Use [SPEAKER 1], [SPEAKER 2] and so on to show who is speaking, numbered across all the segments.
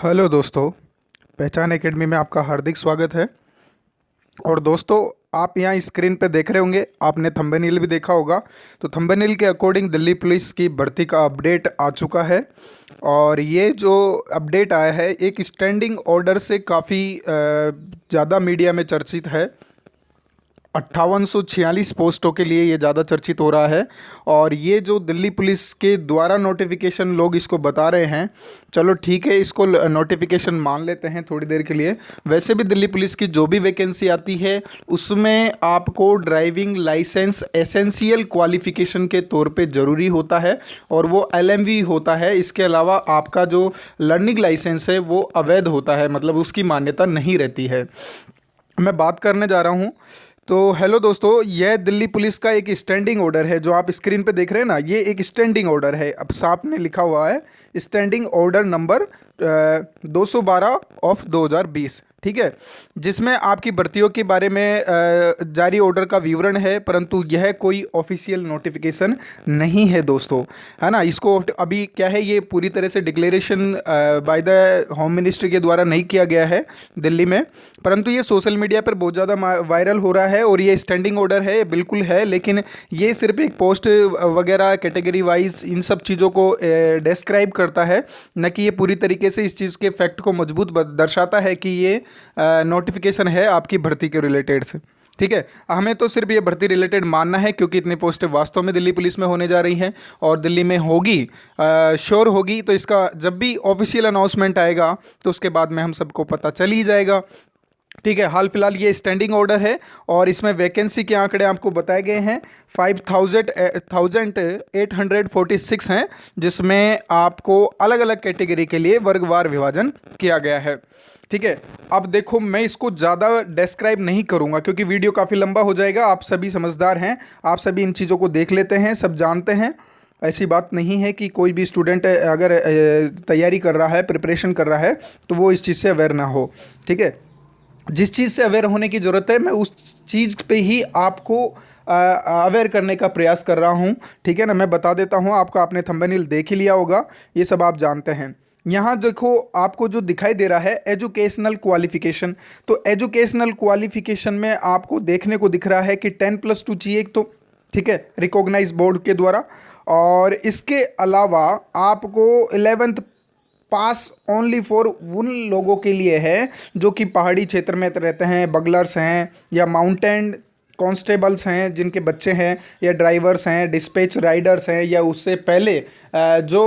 [SPEAKER 1] Hello दोस्तों। पहचान academy में आपका हार्दिक स्वागत है। और दोस्तों, आप यहाँ स्क्रीन पे देख रहे होंगे, आपने थंबनेल भी देखा होगा। तो थंबनेल के अकॉर्डिंग दिल्ली पुलिस की भर्ती का अपडेट आ चुका है। और ये जो अपडेट आया है एक स्टैंडिंग ऑर्डर से काफ़ी ज़्यादा मीडिया में चर्चित है। 5846 पोस्टों के लिए ये ज़्यादा चर्चित हो रहा है। और ये जो दिल्ली पुलिस के द्वारा नोटिफिकेशन लोग इसको बता रहे हैं, चलो ठीक है, इसको नोटिफिकेशन मान लेते हैं थोड़ी देर के लिए। वैसे भी दिल्ली पुलिस की जो भी वैकेंसी आती है उसमें आपको ड्राइविंग लाइसेंस एसेंशियल क्वालिफिकेशन के तौर पे ज़रूरी होता है और वो एलएमवी होता है। इसके अलावा आपका जो लर्निंग लाइसेंस है वो अवैध होता है, मतलब उसकी मान्यता नहीं रहती है। मैं बात करने जा रहा हूँ। तो हेलो दोस्तों, यह दिल्ली पुलिस का एक स्टैंडिंग ऑर्डर है जो आप स्क्रीन पे देख रहे हैं ना, ये एक स्टैंडिंग ऑर्डर है। अब साफ ने लिखा हुआ है स्टैंडिंग ऑर्डर नंबर 212 ऑफ 2020, ठीक है, जिसमें आपकी भर्तियों के बारे में जारी ऑर्डर का विवरण है, परंतु यह कोई ऑफिशियल नोटिफिकेशन नहीं है दोस्तों, है ना। इसको अभी क्या है, ये पूरी तरह से declaration by the home ministry के द्वारा नहीं किया गया है दिल्ली में, परंतु ये सोशल मीडिया पर बहुत ज़्यादा वायरल हो रहा है। और ये स्टैंडिंग ऑर्डर है, बिल्कुल है, लेकिन ये सिर्फ एक पोस्ट वगैरह कैटेगरी वाइज इन सब चीज़ों को डिस्क्राइब करता है, न कि ये पूरी तरीके से इस चीज़ के फैक्ट को मजबूत दर्शाता है कि ये नोटिफिकेशन है आपकी भर्ती के रिलेटेड से। ठीक है, हमें तो सिर्फ ये भर्ती रिलेटेड मानना है क्योंकि इतनी पोस्टें वास्तव में दिल्ली पुलिस में होने जा रही हैं और दिल्ली में होगी, श्योर होगी। तो इसका जब भी ऑफिशियल अनाउंसमेंट आएगा तो उसके बाद में हम सबको पता चल ही जाएगा। ठीक है, हाल फिलहाल ये स्टैंडिंग ऑर्डर है और इसमें वैकेंसी के आंकड़े आपको बताए गए हैं। 5846 हैं, जिसमें आपको अलग अलग कैटेगरी के लिए वर्गवार विभाजन किया गया है। ठीक है, अब देखो, मैं इसको ज़्यादा डिस्क्राइब नहीं करूँगा क्योंकि वीडियो काफ़ी लंबा हो जाएगा। आप सभी समझदार हैं, आप सभी इन चीज़ों को देख लेते हैं, सब जानते हैं। ऐसी बात नहीं है कि कोई भी स्टूडेंट अगर तैयारी कर रहा है, प्रिपरेशन कर रहा है, तो वो इस चीज़ से अवेयर ना हो। ठीक है, जिस चीज़ से अवेयर होने की ज़रूरत है मैं उस चीज़ पे ही आपको अवेयर करने का प्रयास कर रहा हूँ। ठीक है ना, मैं बता देता हूँ आपको, आपने थंबनेल देख ही लिया होगा, ये सब आप जानते हैं। यहाँ देखो, आपको जो दिखाई दे रहा है एजुकेशनल क्वालिफिकेशन, तो एजुकेशनल क्वालिफिकेशन में आपको देखने को दिख रहा है कि 10+2 चाहिए एक तो, ठीक है, रिकॉग्नाइज बोर्ड के द्वारा। और इसके अलावा आपको 11th पास ओनली फॉर उन लोगों के लिए है जो कि पहाड़ी क्षेत्र में रहते हैं, बगलर्स हैं या माउंटेन कांस्टेबल्स हैं जिनके बच्चे हैं, या ड्राइवर्स हैं, डिस्पैच राइडर्स हैं, या उससे पहले जो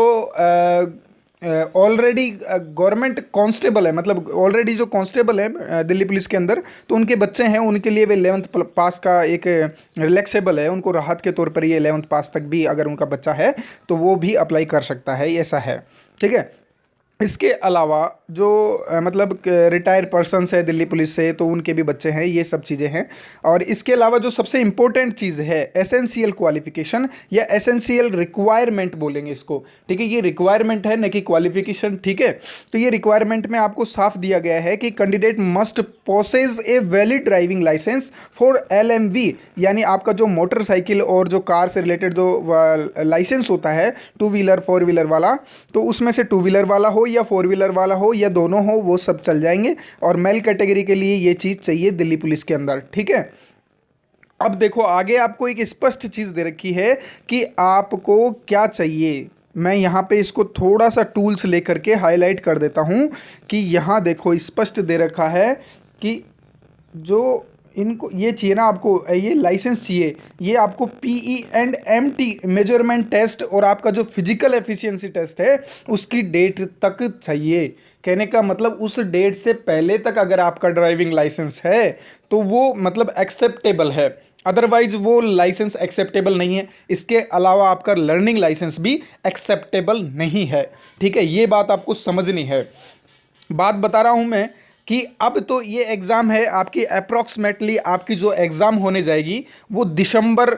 [SPEAKER 1] ऑलरेडी गवर्नमेंट कांस्टेबल है, मतलब ऑलरेडी जो कांस्टेबल है दिल्ली पुलिस के अंदर, तो उनके बच्चे हैं, उनके लिए वे 11th पास का एक रिलैक्सेबल है, उनको राहत के तौर पर ये 11th पास तक भी अगर उनका बच्चा है तो वो भी अप्लाई कर सकता है, ऐसा है। ठीक है, इसके अलावा जो मतलब रिटायर्ड पर्सन्स है दिल्ली पुलिस से, तो उनके भी बच्चे हैं, ये सब चीज़ें हैं। और इसके अलावा जो सबसे इंपॉर्टेंट चीज़ है एसेंशियल क्वालिफिकेशन या एसेंशियल रिक्वायरमेंट बोलेंगे इसको, ठीक है, ये रिक्वायरमेंट है न कि क्वालिफिकेशन। ठीक है, तो ये रिक्वायरमेंट में आपको साफ दिया गया है कि candidate must possess a valid driving licence for LMV, यानी आपका जो मोटरसाइकिल और जो कार से रिलेटेड जो लाइसेंस होता है, 2 व्हीलर 4 व्हीलर वाला, तो उसमें से 2 व्हीलर वाला हो या 4 व्हीलर वाला हो या दोनों हो, वो सब चल जाएंगे। और मेल कैटेगरी के लिए ये चीज़ चाहिए दिल्ली पुलिस के अंदर। ठीक है, अब देखो आगे आपको एक स्पष्ट चीज़ दे रखी है कि आपको क्या चाहिए। मैं यहाँ पे इसको थोड़ा सा टूल्स लेकर के हाईलाइट कर देता हूँ कि यहाँ देखो स्पष्ट दे रखा है कि जो इनको ये चाहिए ना, आपको ये लाइसेंस चाहिए, ये आपको PE&MT मेजरमेंट टेस्ट और आपका जो फिजिकल एफिशिएंसी टेस्ट है उसकी डेट तक चाहिए। कहने का मतलब उस डेट से पहले तक अगर आपका ड्राइविंग लाइसेंस है तो वो मतलब एक्सेप्टेबल है, अदरवाइज वो लाइसेंस एक्सेप्टेबल नहीं है। इसके अलावा आपका लर्निंग लाइसेंस भी एक्सेप्टेबल नहीं है। ठीक है, ये बात आपको समझनी है। बात बता रहा हूँ मैं कि अब तो ये एग्ज़ाम है आपकी, अप्रॉक्सीमेटली आपकी जो एग्ज़ाम होने जाएगी वो दिसंबर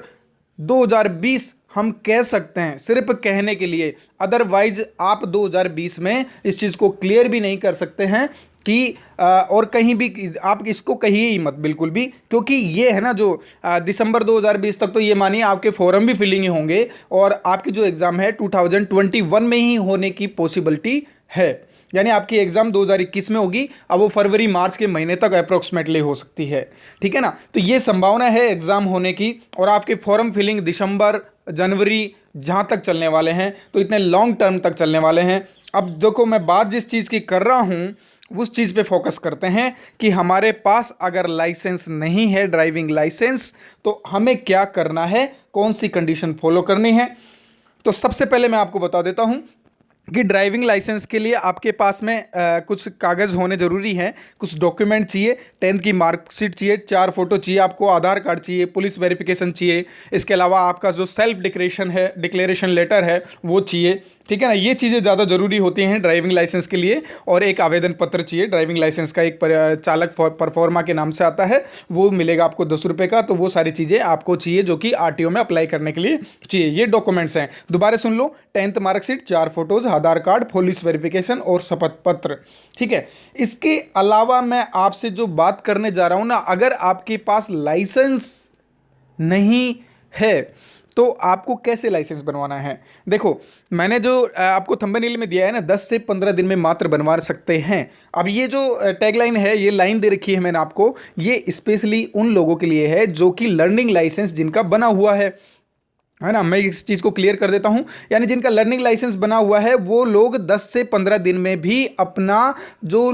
[SPEAKER 1] 2020 हम कह सकते हैं, सिर्फ कहने के लिए, अदरवाइज आप 2020 में इस चीज़ को क्लियर भी नहीं कर सकते हैं कि और कहीं भी आप इसको कहिए ही मत बिल्कुल भी, क्योंकि ये है ना जो दिसंबर 2020 तक तो ये मानिए आपके फॉर्म भी फिलिंग ही होंगे और आपकी जो एग्ज़ाम है 2021 में ही होने की पॉसिबिलिटी है। यानी आपकी एग्जाम 2021 में होगी, अब वो फरवरी मार्च के महीने तक अप्रोक्सीमेटली हो सकती है। ठीक है ना, तो ये संभावना है एग्जाम होने की। और आपके फॉर्म फिलिंग दिसंबर जनवरी जहां तक चलने वाले हैं, तो इतने लॉन्ग टर्म तक चलने वाले हैं। अब देखो मैं बात जिस चीज़ की कर रहा हूं उस चीज़ पे फोकस करते हैं कि हमारे पास अगर लाइसेंस नहीं है, ड्राइविंग लाइसेंस, तो हमें क्या करना है, कौन सी कंडीशन फॉलो करनी है। तो सबसे पहले मैं आपको बता देता हूं कि ड्राइविंग लाइसेंस के लिए आपके पास में कुछ कागज़ होने ज़रूरी हैं, कुछ डॉक्यूमेंट चाहिए। 10th की मार्कशीट चाहिए, 4 फोटो चाहिए आपको, आधार कार्ड चाहिए, पुलिस वेरिफिकेशन चाहिए। इसके अलावा आपका जो सेल्फ डिक्लेरेशन लेटर है वो चाहिए। ठीक है ना, ये चीज़ें ज़्यादा ज़रूरी होती हैं ड्राइविंग लाइसेंस के लिए। और एक आवेदन पत्र चाहिए ड्राइविंग लाइसेंस का, एक चालक परफॉर्मा के नाम से आता है, वो मिलेगा आपको 10 रुपये का। तो वो सारी चीज़ें आपको चाहिए जो कि आरटीओ में अप्लाई करने के लिए चाहिए। ये डॉक्यूमेंट्स हैं, दोबारा सुन लो, 10th मार्कशीट, 4 फोटोज़, आधार कार्ड, पुलिस वेरिफिकेशन और शपथ पत्र। ठीक है, इसके अलावा मैं आपसे जो बात करने जा रहा हूँ ना, अगर आपके पास लाइसेंस नहीं है तो आपको कैसे लाइसेंस बनवाना है। देखो मैंने जो आपको थंबनेल में दिया है ना, 10 से 15 दिन में मात्र बनवा सकते हैं। अब ये जो टैगलाइन है, ये लाइन दे रखी है मैंने आपको, ये स्पेशली उन लोगों के लिए है जो कि लर्निंग लाइसेंस जिनका बना हुआ है ना। मैं इस चीज़ को क्लियर कर देता हूं, यानी जिनका लर्निंग लाइसेंस बना हुआ है वो लोग 10 से 15 दिन में भी अपना जो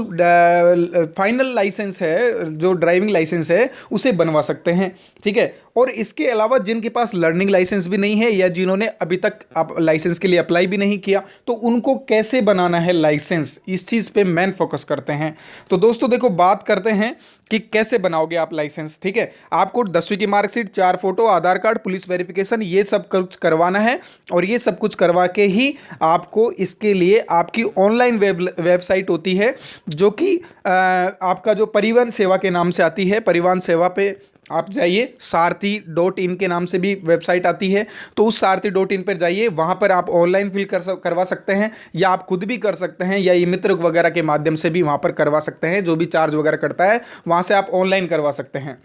[SPEAKER 1] फाइनल लाइसेंस है, जो ड्राइविंग लाइसेंस है, उसे बनवा सकते हैं। ठीक है, और इसके अलावा जिनके पास लर्निंग लाइसेंस भी नहीं है या जिन्होंने अभी तक लाइसेंस के लिए अप्लाई भी नहीं किया, तो उनको कैसे बनाना है लाइसेंस, इस चीज़ पे मेन फोकस करते हैं। तो दोस्तों देखो, बात करते हैं कि कैसे बनाओगे आप लाइसेंस। ठीक है, आपको 10वीं की मार्कशीट, 4 फोटो, आधार कार्ड, पुलिस वेरिफिकेशन, ये सब कुछ करवाना है। और ये सब कुछ करवा के ही आपको इसके लिए आपकी ऑनलाइन वेबसाइट होती है जो कि आपका जो परिवहन सेवा के नाम से आती है, परिवहन सेवा पे आप जाइए, सारथी.in के नाम से भी वेबसाइट आती है। तो उस सारथी.in पर जाइए, वहाँ पर आप ऑनलाइन फिल करवा सकते हैं, या आप खुद भी कर सकते हैं, या ई मित्र वगैरह के माध्यम से भी वहाँ पर करवा सकते हैं। जो भी चार्ज वगैरह करता है वहाँ से आप ऑनलाइन करवा सकते हैं।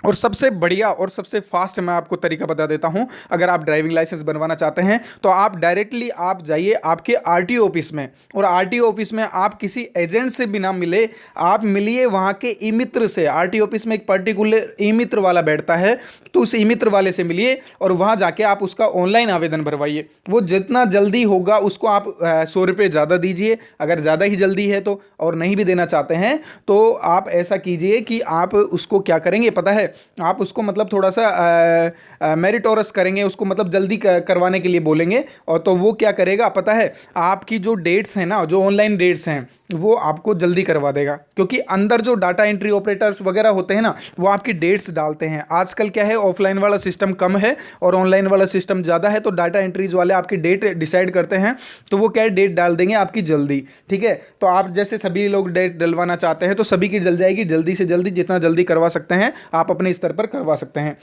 [SPEAKER 1] और सबसे बढ़िया और सबसे फास्ट मैं आपको तरीका बता देता हूं, अगर आप ड्राइविंग लाइसेंस बनवाना चाहते हैं तो आप डायरेक्टली आप जाइए आपके आरटीओ ऑफिस में, और आरटीओ ऑफिस में आप किसी एजेंट से बिना मिले आप मिलिए वहां के ई मित्र से। आरटीओ ऑफिस में एक पर्टिकुलर ई मित्र वाला बैठता है, तो उस ई मित्र वाले से मिलिए और वहां जाके आप उसका ऑनलाइन आवेदन भरवाइए। वो जितना जल्दी होगा उसको आप 100 रुपये ज़्यादा दीजिए, अगर ज़्यादा ही जल्दी है तो, और नहीं भी देना चाहते हैं तो आप ऐसा कीजिए कि आप उसको क्या करेंगे पता है, आप उसको मतलब थोड़ा सा मेरिटोरस करेंगे उसको, मतलब जल्दी करवाने के लिए बोलेंगे। और तो वो क्या करेगा पता है, आपकी जो डेट्स हैं ना, जो ऑनलाइन डेट्स हैं, वो आपको जल्दी करवा देगा। क्योंकि अंदर जो डाटा एंट्री ऑपरेटर्स वगैरह होते हैं ना, वो आपकी डेट्स डालते हैं। आजकल क्या है, ऑफलाइन वाला सिस्टम कम है और ऑनलाइन वाला सिस्टम ज़्यादा है, तो डाटा एंट्रीज वाले आपकी डेट डिसाइड करते हैं, तो वो क्या है, डेट डाल देंगे आपकी जल्दी। ठीक है, तो आप जैसे सभी लोग डेट डलवाना चाहते हैं तो सभी की जल जाएगी, जल्दी से जल्दी जितना जल्दी करवा सकते हैं आप अपने स्तर पर करवा सकते हैं।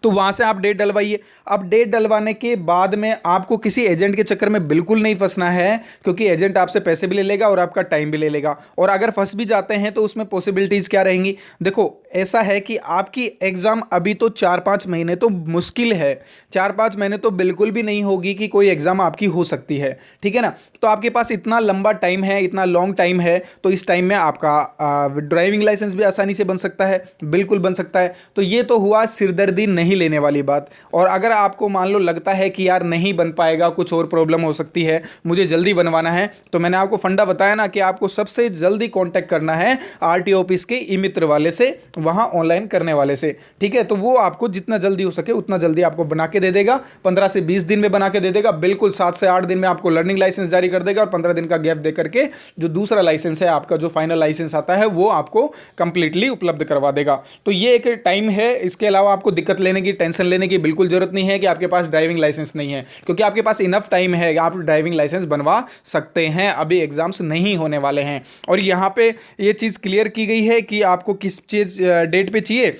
[SPEAKER 1] तो वहां से आप डेट डलवाइए। अब डेट डलवाने के बाद में आपको किसी एजेंट के चक्कर में बिल्कुल नहीं फंसना है, क्योंकि एजेंट आपसे पैसे भी ले लेगा और आपका टाइम भी ले लेगा। और अगर फंस भी जाते हैं तो उसमें पॉसिबिलिटीज क्या रहेंगी, देखो ऐसा है कि आपकी एग्जाम अभी तो 4-5 महीने तो मुश्किल है, 4-5 महीने तो बिल्कुल भी नहीं होगी कि कोई एग्जाम आपकी हो सकती है। ठीक है ना, तो आपके पास इतना लंबा टाइम है, इतना लॉन्ग टाइम है, तो इस टाइम में आपका ड्राइविंग लाइसेंस भी आसानी से बन सकता है, बिल्कुल बन सकता है। तो ये तो हुआ सिरदर्दी नहीं लेने वाली बात। और अगर आपको मान लो लगता है कि यार नहीं बन पाएगा, कुछ और प्रॉब्लम हो सकती है, मुझे जल्दी बनवाना है, तो मैंने आपको फंडा बताया ना कि आपको सबसे जल्दी कांटेक्ट करना है आरटीओ ऑफिस के ई मित्र वाले से, वहां ऑनलाइन करने वाले से। ठीक है, तो वो आपको जितना जल्दी हो सके उतना जल्दी आपको बना के दे देगा, 15 से 20 दिन में बना के दे देगा, बिल्कुल 7 से 8 दिन में आपको लर्निंग लाइसेंस जारी कर देगा, और 15 दिन का गैप दे करके जो दूसरा लाइसेंस है आपका, जो फाइनल लाइसेंस आता है, वो आपको कंप्लीटली उपलब्ध करवा देगा। तो ये एक टाइम है। इसके अलावा आपको दिक्कत लेने की, टेंशन लेने की बिल्कुल जरूरत नहीं है कि आपके पास ड्राइविंग लाइसेंस नहीं है, क्योंकि आपके पास इनफ टाइम है, आप ड्राइविंग लाइसेंस बनवा सकते हैं। अभी एग्जाम्स नहीं होने वाले हैं। और यहाँ पे ये चीज़ क्लियर की गई है कि आपको किस चीज़ डेट पे चाहिए,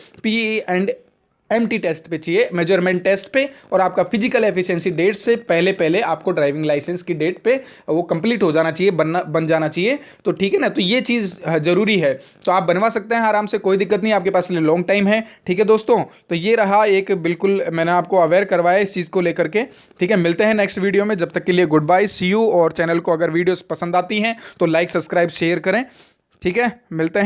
[SPEAKER 1] एमटी टेस्ट पे चाहिए, मेजरमेंट टेस्ट पे, और आपका फिजिकल एफिशिएंसी डेट से पहले पहले आपको ड्राइविंग लाइसेंस की डेट पे वो कंप्लीट हो जाना चाहिए, बन जाना चाहिए। तो ठीक है ना, तो ये चीज़ ज़रूरी है। तो आप बनवा सकते हैं आराम से, कोई दिक्कत नहीं, आपके पास लॉन्ग टाइम है। ठीक है दोस्तों, तो ये रहा एक, बिल्कुल मैंने आपको अवेयर करवाया इस चीज़ को लेकर के। ठीक है, मिलते हैं नेक्स्ट वीडियो में, जब तक के लिए गुड बाय, सी यू। और चैनल को अगर वीडियोस पसंद आती हैं तो लाइक, सब्सक्राइब, शेयर करें। ठीक है, मिलते हैं।